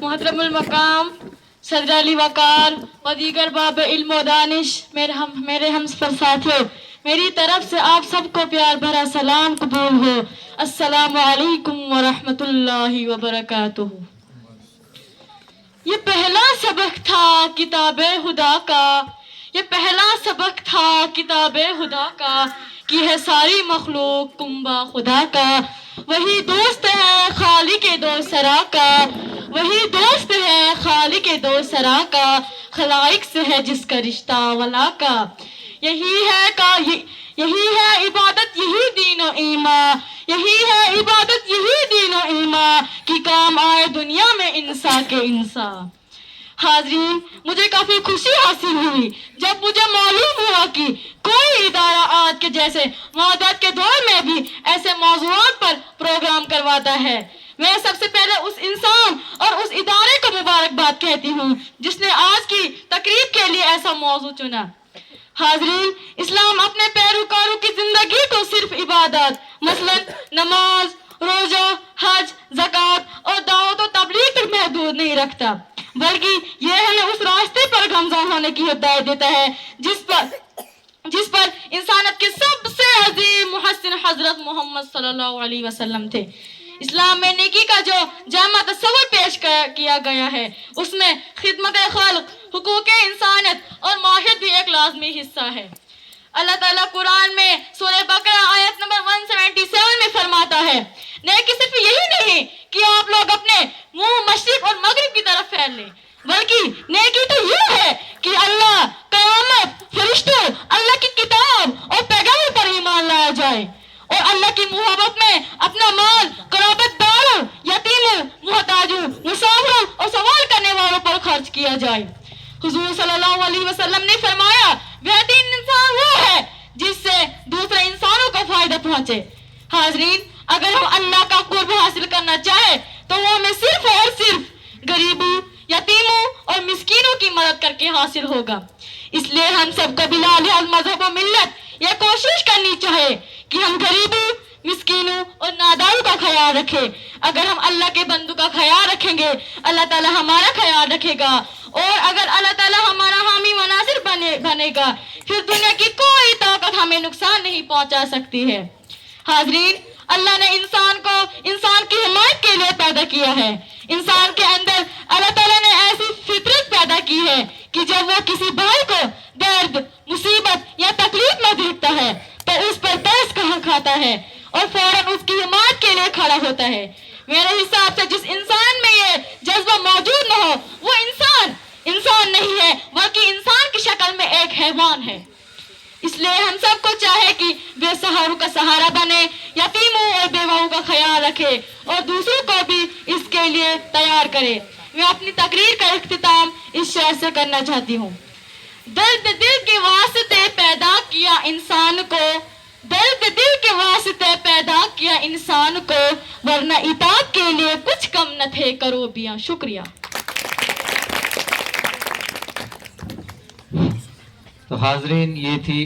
محترم المقام صدر علی وقار و دیگر باب علم و دانش میرے ہم سفر ساتھیوں، میری طرف سے آپ سب کو پیار بھرا سلام قبول ہو۔ السلام علیکم ورحمۃ اللہ وبرکاتہ۔ یہ پہلا سبق تھا کتاب خدا کا، یہ پہلا سبق تھا کتاب خدا کا، کی ہے ساری مخلوق کنبہ خدا کا۔ وہی دوست ہے خالق دو سرا کا، وہی دوست ہے خالق دو سرا کا، خلائق سے ہے جس کا رشتہ ولا کا۔ یہی ہے عبادت، یہی دین و ایمان، یہی ہے عبادت، یہی دین و ایمان، کی کام آئے دنیا میں انسان کے انسان۔ حاضرین، مجھے کافی خوشی حاصل ہوئی جب مجھے معلوم ہوا کہ کوئی ادارہ آج کے جیسے معدت کے دور میں بھی ایسے موضوعات پر پروگرام کرواتا ہے۔ میں سب سے پہلے اس انسان اور اس ادارے کو مبارکباد کہتی ہوں جس نے آج کی تقریب کے لیے ایسا موضوع چنا۔ حاضرین، اسلام اپنے پیروکاروں کی زندگی کو صرف عبادت مثلا نماز، روزہ، حج، زکوٰۃ اور دعوت و تبلیغ تک محدود نہیں رکھتا، بلکہ یہ ہمیں اس راستے پر گامزن ہونے کی ہدایت دیتا ہے جس پر انسانیت کے سب سے عظیم محسن حضرت محمد صلی اللہ علیہ وسلم تھے۔ اسلام میں نیکی کا جو جامع تصور پیش کیا گیا ہے، اس میں خدمت خلق، حقوق انسانیت اور معاشرت بھی ایک لازمی حصہ ہے۔ اللہ تعالیٰ قرآن میں سورہ بقرہ آیت نمبر 177 میں فرماتا ہے، نیکی صرف یہی نہیں کہ آپ لوگ اپنے منہ مشرق اور مغرب کی طرف پھیر لیں، بلکہ نیکی تو یہ ہے کہ اللہ، قیامت، فرشتوں، اللہ کی کتاب اور پیغمبر پر ایمان لایا جائے اور اللہ کی محبت میں اپنا مال قرابت داروں، یتیموں، محتاجوں، مسافروں اور سوال کرنے والوں پر خرچ کیا جائے۔ حضور صلی اللہ علیہ وسلم نے فرمایا، بہترین انسان وہ ہے جس سے دوسرے انسانوں کو فائدہ پہنچے۔ حاضرین، اگر ہم اللہ کا قرب حاصل کرنا چاہیں تو وہ ہمیں صرف اور صرف غریبوں، یتیموں اور مسکینوں کی مدد کر کے حاصل ہوگا۔ اس لیے ہم سب کو بلا لحاظ مذہب و ملت یہ کوشش کرنی چاہیے کہ ہم غریبوں، مسکینوں اور ناداروں کا خیال رکھیں۔ اگر ہم اللہ کے بندوں کا خیال رکھیں گے، اللہ تعالیٰ ہمارا خیال رکھے گا، اور اگر اللہ تعالیٰ ہمارا حامی و ناصر بنے گا، پھر دنیا کی کوئی طاقت ہمیں نقصان نہیں پہنچا سکتی ہے۔ حاضرین، اللہ نے انسان کو انسان کی حمایت کے لیے پیدا کیا ہے۔ انسان کے اندر اللہ تعالیٰ نے ایسی فطرت پیدا کی ہے کہ جب وہ کسی بھائی کو درد، مصیبت یا تکلیف میں دیکھتا ہے تو اس پر ترس کھاتا ہے اور فوراً اس کی حمایت کے لیے کھڑا ہوتا ہے۔ میرے حساب سے جس انسان میں یہ جذبہ موجود نہ ہو وہ انسان نہیں ہے، بلکہ انسان کی شکل میں ایک حیوان ہے۔ اس لیے ہم سب کو چاہے کہ بے سہاروں کا سہارا بنے، یتیموں اور بیواؤں کا خیال رکھے اور دوسروں کو بھی اس کے لیے تیار کرے۔ میں اپنی تقریر کا اختتام اس شعر سے کرنا چاہتی ہوں۔ درد دل کے واسطے پیدا کیا انسان کو، درد دل کے واسطے پیدا کیا انسان کو، ورنہ اطاعت کے لیے کچھ کم نہ تھے کروبیاں۔ شکریہ۔ تو حاضرین، یہ تھی